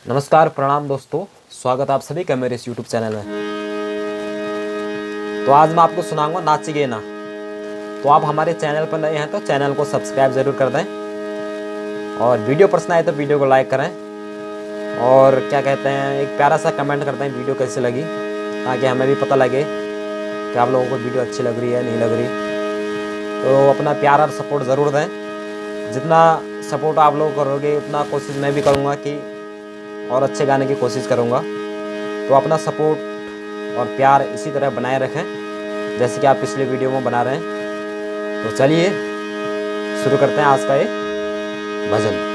नमस्कार, प्रणाम दोस्तों। स्वागत आप सभी का मेरे इस YouTube चैनल में। तो आज मैं आपको सुनाऊंगा नाच गे ना। तो आप हमारे चैनल पर नए हैं तो चैनल को सब्सक्राइब ज़रूर कर दें, और वीडियो पसंद आए तो वीडियो को लाइक करें, और क्या कहते हैं एक प्यारा सा कमेंट करते हैं वीडियो कैसी लगी, ताकि हमें भी पता लगे कि आप लोगों को वीडियो अच्छी लग रही है नहीं लग रही। तो अपना प्यार और सपोर्ट ज़रूर दें। जितना सपोर्ट आप लोग करोगे उतना कोशिश मैं भी करूँगा कि और अच्छे गाने की कोशिश करूँगा। तो अपना सपोर्ट और प्यार इसी तरह बनाए रखें जैसे कि आप पिछले वीडियो में बना रहे हैं। तो चलिए शुरू करते हैं आज का ये भजन।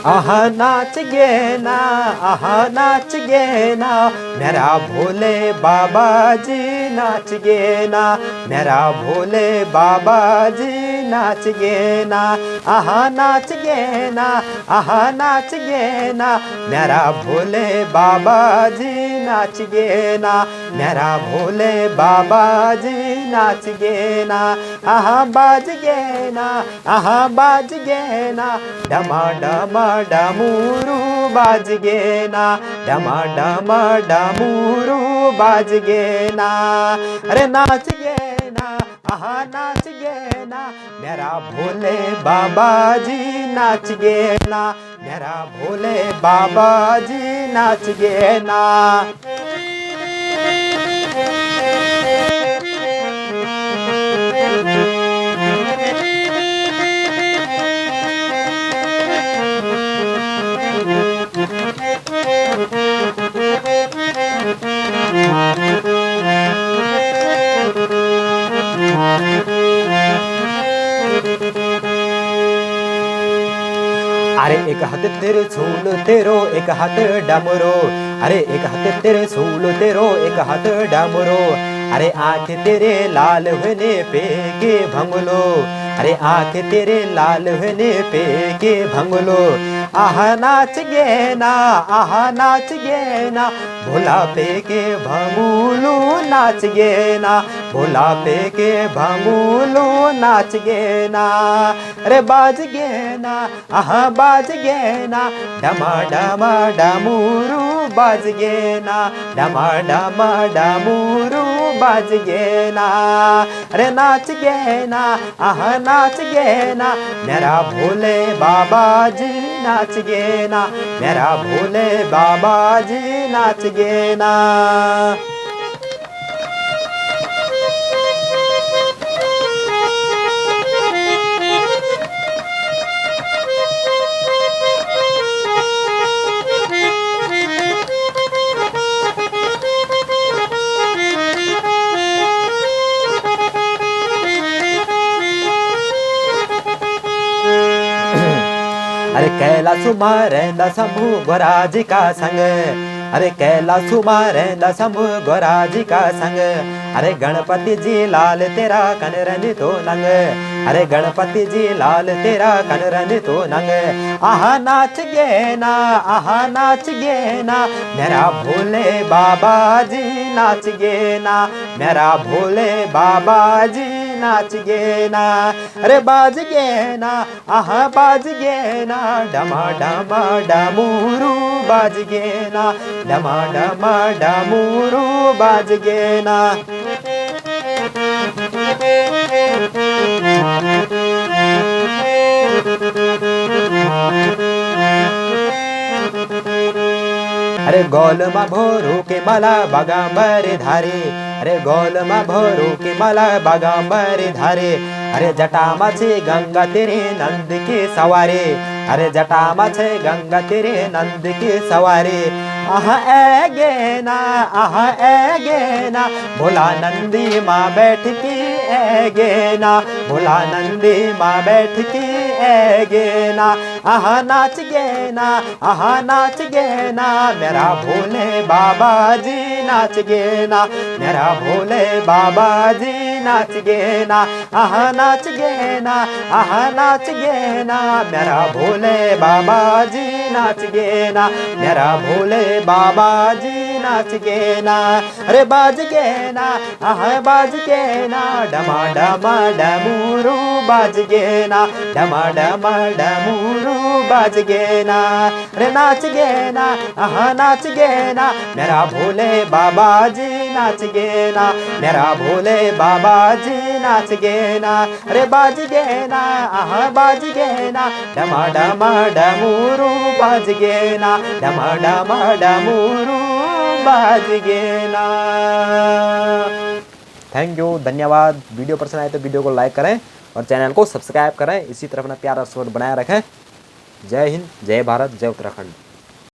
आहा नाच गे ना, आहा नाच गे ना, मेरा भोले बाबा जी नाच गे ना, मेरा भोले बाबा जी नाच गे ना, आहा नाच गे ना, आहा नाच गे ना, मेरा भोले बाबा जी नाच गे ना, मेरा भोले बाबा जी नाच गे ना, आहा बाज गे ना, आहा बाज गे ना, डमा डमा डमरू बाज गे ना, डमा डमा डमरू बाज गे ना, अरे नाच गे ना, आहा नाच गे ना, मेरा भोले बाबा जी नाच गे ना, मेरा भोले बाबा जी नाच गे ना। अरे एक हाथ तेरे सूल तेरो एक हाथ डमरो, अरे एक हाथ तेरे सूल तेरो एक हाथ डमरो, अरे आंख तेरे लाल होने पे के भंगलो, अरे आंख तेरे लाल होने पे के भंगलो, आहा नाच गे ना, आहा नाच गे ना, भोला पे के भंगुलू नाच गे ना, भोला पे के भंगुलू नाच गे ना, अरे बाज गे ना, आहा बाज गे ना, डमा डमा डमरू बाज गे ना, डमा डमा डमरू बाज गे ना, अरे नाच गे ना, आहा नाच गे ना, मेरा भोले बाबा जी नाच गे ना, मेरा भोले बाबा जी नाच गे ना। अरे कैलासु मारेंदा शंभु गोराजी का संग, अरे कैलासु मारेंदा शंभु गोराजी का संग, अरे गणपति जी लाल तेरा कनरन तो नंग, अरे गणपति जी लाल तेरा कनरन तो नंग, आहा नाच गे ना, आहा नाच गे ना, मेरा भोले बाबा जी नाच गे ना, मेरा भोले बाबा जी नाच गे ना, अरे बाज गे ना, आहा बाज गे ना, डमा डमा डमरू बाज गे ना, डमा डमा डमरू बाज गे ना। अरे गोल मा भोरू के माला बागांबर धारे, अरे गोल मा भोरू के माला बागांबर धारे, अरे जटा माछे गंगा तेरे नंद के सवारे, अरे जटा माछे गंगा तेरे नंद के सवारे, आहा ए गे ना, आहा ए गे ना, भोला नंदी माँ बैठ के ए गे ना, भोला नंदी माँ बैठ के ए गे ना, आहा नाच गे ना, आहा नाच गे ना, मेरा भोले बाबा जी नाच गे ना, मेरा भोले बाबा जी नाच गे ना, आहा नाच गे ना, आहा नाच गे ना, मेरा भोले बाबा जी नाच गे ना, मेरा भोले बाबा जी नाच गे ना। अरे बाज गे ना, बाज गे ना, डमा डमा डमरू बाज गे ना, डमा डमा डमरू बाज गे ना। अरे नाच गे ना, नाच गे ना, मेरा भोले बाबा जी नाच गे ना, मेरा भोले बाबा जी नाच गे ना। अरे बाज गे ना, बाज गे ना, डमा डमा डमरू बाज गे ना, डमा डमा डमरू बाज गे ना। थैंक यू, धन्यवाद। वीडियो पसंद आए तो वीडियो को लाइक करें और चैनल को सब्सक्राइब करें। इसी तरह अपना प्यारा सपोर्ट बनाए रखें। जय हिंद, जय भारत, जय उत्तराखंड।